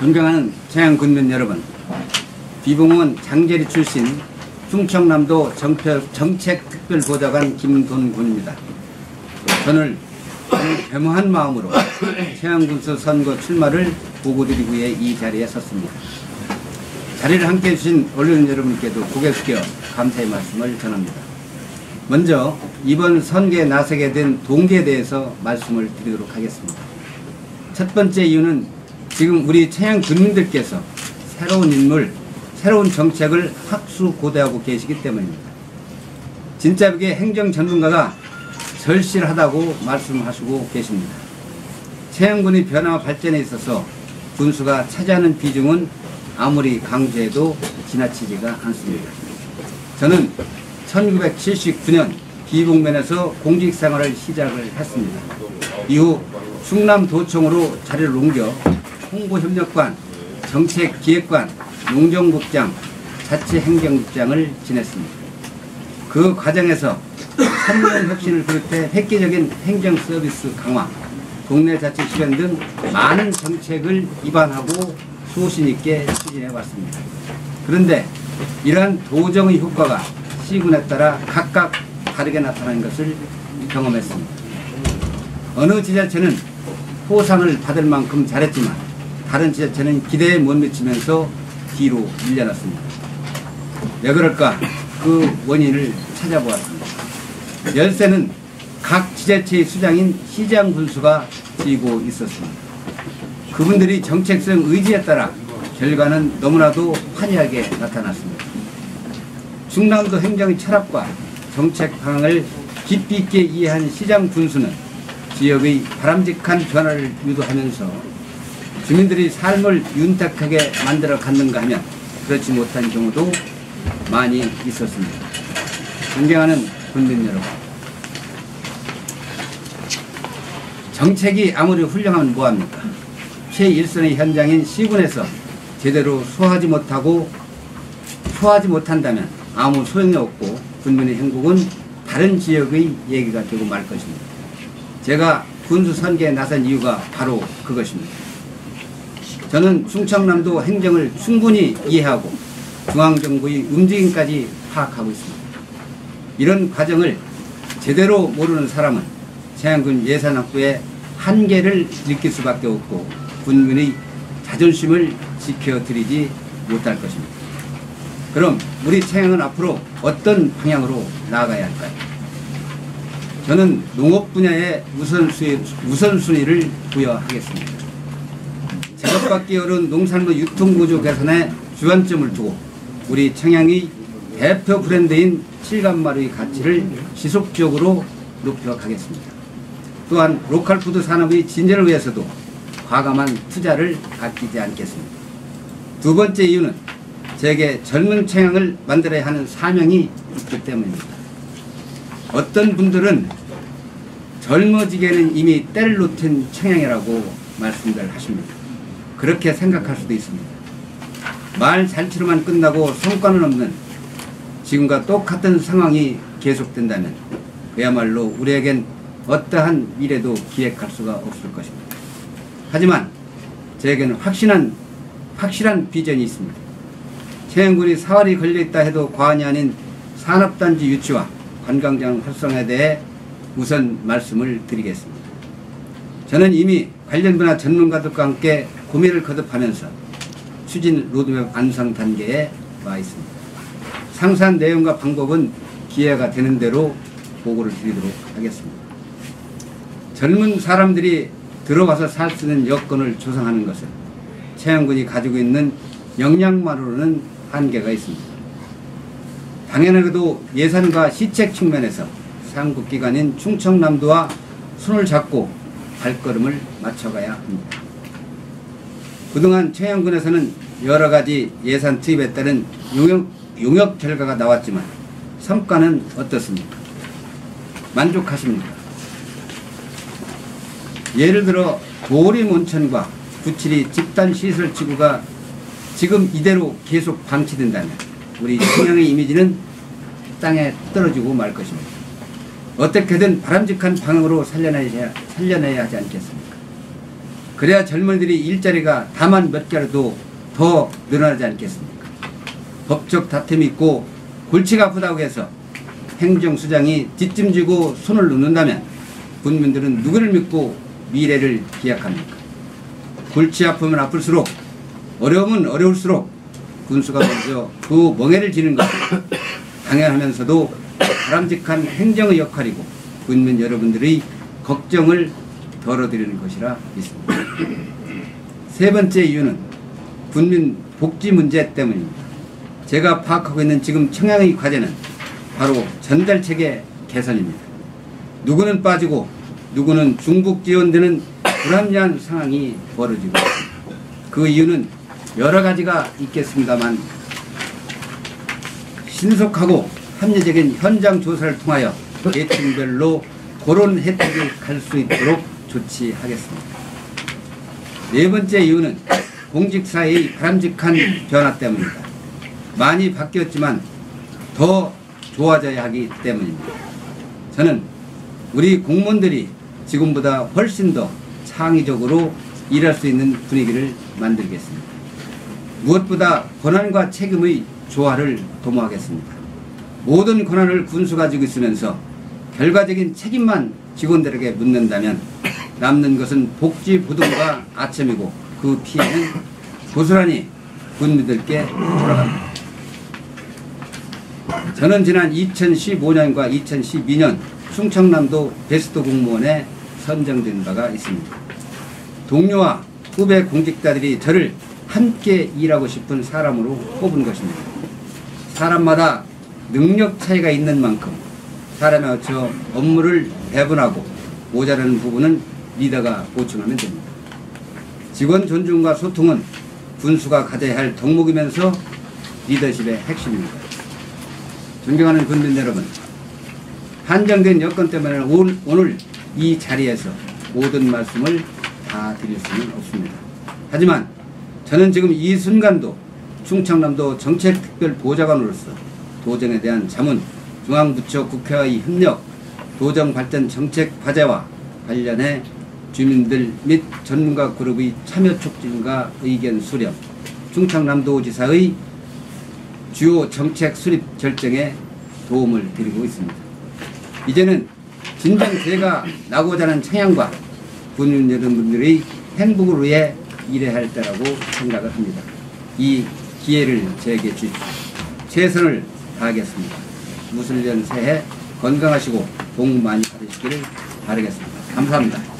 존경하는 청양군민 여러분, 비봉은 장제리 출신 충청남도 정책특별보좌관 김돈군입니다. 저는 겸허한 마음으로 청양군수 선거 출마를 보고드리기 위해 이 자리에 섰습니다. 자리를 함께해 주신 언론 여러분께도 고개 숙여 감사의 말씀을 전합니다. 먼저 이번 선거에 나서게 된 동기에 대해서 말씀을 드리도록 하겠습니다. 첫 번째 이유는 지금 우리 청양 군민들께서 새로운 인물, 새로운 정책을 학수고대하고 계시기 때문입니다. 진짜하게 행정 전문가가 절실하다고 말씀하시고 계십니다. 청양군의 변화와 발전에 있어서 군수가 차지하는 비중은 아무리 강조해도 지나치지가 않습니다. 저는 1979년 비봉면에서 공직생활을 시작을 했습니다. 이후 충남도청으로 자리를 옮겨 홍보협력관, 정책기획관, 농정국장, 자치행정국장을 지냈습니다. 그 과정에서 참여혁신을 비롯해 획기적인 행정서비스 강화, 동네 자치 실현 등 많은 정책을 입안하고 소신 있게 추진해왔습니다. 그런데 이러한 도정의 효과가 시군에 따라 각각 다르게 나타나는 것을 경험했습니다. 어느 지자체는 포상을 받을 만큼 잘했지만 다른 지자체는 기대에 못 미치면서 뒤로 밀려났습니다. 왜 그럴까? 그 원인을 찾아보았습니다. 열세는 각 지자체의 수장인 시장 군수가 지고 있었습니다. 그분들이 정책성 의지에 따라 결과는 너무나도 환희하게 나타났습니다. 충남도 행정의 철학과 정책 방향을 깊이 있게 이해한 시장 군수는 지역의 바람직한 변화를 유도하면서 주민들이 삶을 윤택하게 만들어 갔는가 하면 그렇지 못한 경우도 많이 있었습니다. 존경하는 군민 여러분, 정책이 아무리 훌륭하면 뭐합니까? 최일선의 현장인 시군에서 제대로 소화하지 못한다면 아무 소용이 없고 군민의 행복은 다른 지역의 얘기가 되고 말 것입니다. 제가 군수 선거에 나선 이유가 바로 그것입니다. 저는 충청남도 행정을 충분히 이해하고 중앙정부의 움직임까지 파악하고 있습니다. 이런 과정을 제대로 모르는 사람은 청양군 예산학부의 한계를 느낄 수밖에 없고 군민의 자존심을 지켜드리지 못할 것입니다. 그럼 우리 청양은 앞으로 어떤 방향으로 나아가야 할까요? 저는 농업 분야에 우선순위를 부여하겠습니다. 제값받기 어려운 농산물 유통구조 개선에 주안점을 두고 우리 청양의 대표 브랜드인 칠간마루의 가치를 지속적으로 높여가겠습니다. 또한 로컬푸드 산업의 진전을 위해서도 과감한 투자를 아끼지 않겠습니다. 두 번째 이유는 제게 젊은 청양을 만들어야 하는 사명이 있기 때문입니다. 어떤 분들은 젊어지게는 이미 때를 놓친 청양이라고 말씀들 하십니다. 그렇게 생각할 수도 있습니다. 말 잔치로만 끝나고 성과는 없는 지금과 똑같은 상황이 계속된다면 그야말로 우리에겐 어떠한 미래도 기획할 수가 없을 것입니다. 하지만 저에게는 확실한 비전이 있습니다. 청양군이 사활이 걸려있다 해도 과언이 아닌 산업단지 유치와 관광장 활성화에 대해 우선 말씀을 드리겠습니다. 저는 이미 관련 분야 전문가들과 함께 고민을 거듭하면서 추진 로드맵 완성 단계에 와 있습니다. 상세한 내용과 방법은 기회가 되는 대로 보고를 드리도록 하겠습니다. 젊은 사람들이 들어와서 살 수 있는 여건을 조성하는 것은 청양군이 가지고 있는 역량만으로는 한계가 있습니다. 당연하게도 예산과 시책 측면에서 상국기관인 충청남도와 손을 잡고 발걸음을 맞춰가야 합니다. 그동안 청양군에서는 여러가지 예산 투입에 따른 용역 결과가 나왔지만 성과는 어떻습니까? 만족하십니까? 예를 들어 도림 온천과 구칠이 집단시설지구가 지금 이대로 계속 방치된다면 우리 청양의 이미지는 땅에 떨어지고 말 것입니다. 어떻게든 바람직한 방향으로 살려내야 하지 않겠습니까? 그래야 젊은이들이 일자리가 다만 몇 개라도 더 늘어나지 않겠습니까? 법적 다툼이 있고 골치가 아프다고 해서 행정수장이 뒷짐지고 손을 놓는다면 국민들은 누구를 믿고 미래를 기약합니까? 골치 아프면 아플수록, 어려우면 어려울수록 군수가 먼저 그 멍해를 지는 것은 당연하면서도 바람직한 행정의 역할이고 국민 여러분들의 걱정을 덜어드리는 것이라 믿습니다. 세 번째 이유는 국민 복지 문제 때문입니다. 제가 파악하고 있는 지금 청양의 과제는 바로 전달체계 개선입니다. 누구는 빠지고 누구는 중복 지원되는 불합리한 상황이 벌어지고 있습니다. 그 이유는 여러 가지가 있겠습니다만 신속하고 합리적인 현장 조사를 통하여 계층별로 그런 혜택이 갈 수 있도록 조치하겠습니다. 네 번째 이유는 공직사회의 바람직한 변화 때문입니다. 많이 바뀌었지만 더 좋아져야 하기 때문입니다. 저는 우리 공무원들이 지금보다 훨씬 더 창의적으로 일할 수 있는 분위기를 만들겠습니다. 무엇보다 권한과 책임의 조화를 도모하겠습니다. 모든 권한을 군수가 가지고 있으면서 결과적인 책임만 직원들에게 묻는다면 남는 것은 복지 부동과 아첨이고 그 피해는 고스란히 국민들께 돌아갑니다. 저는 지난 2015년과 2012년 충청남도 베스트 공무원에 선정된 바가 있습니다. 동료와 후배 공직자들이 저를 함께 일하고 싶은 사람으로 뽑은 것입니다. 사람마다 능력 차이가 있는 만큼 사람에 맞춰 업무를 배분하고 모자라는 부분은 리더가 보충하면 됩니다. 직원 존중과 소통은 군수가 가져야 할 덕목이면서 리더십의 핵심입니다. 존경하는 국민 여러분, 한정된 여건 때문에 오늘 이 자리에서 모든 말씀을 다 드릴 수는 없습니다. 하지만 저는 지금 이 순간도 충청남도 정책특별보좌관으로서 도정에 대한 자문, 중앙부처 국회와의 협력, 도정발전 정책 과제와 관련해 주민들 및 전문가 그룹의 참여 촉진과 의견 수렴, 충청남도지사의 주요 정책 수립 결정에 도움을 드리고 있습니다. 이제는 진정 제가 나고자 하는 청양과 국민 여러분들의 행복을 위해 일해야 할 때라고 생각을 합니다. 이 기회를 제게 주십시오. 최선을 다하겠습니다. 무술년 새해 건강하시고 복 많이 받으시기를 바라겠습니다. 감사합니다.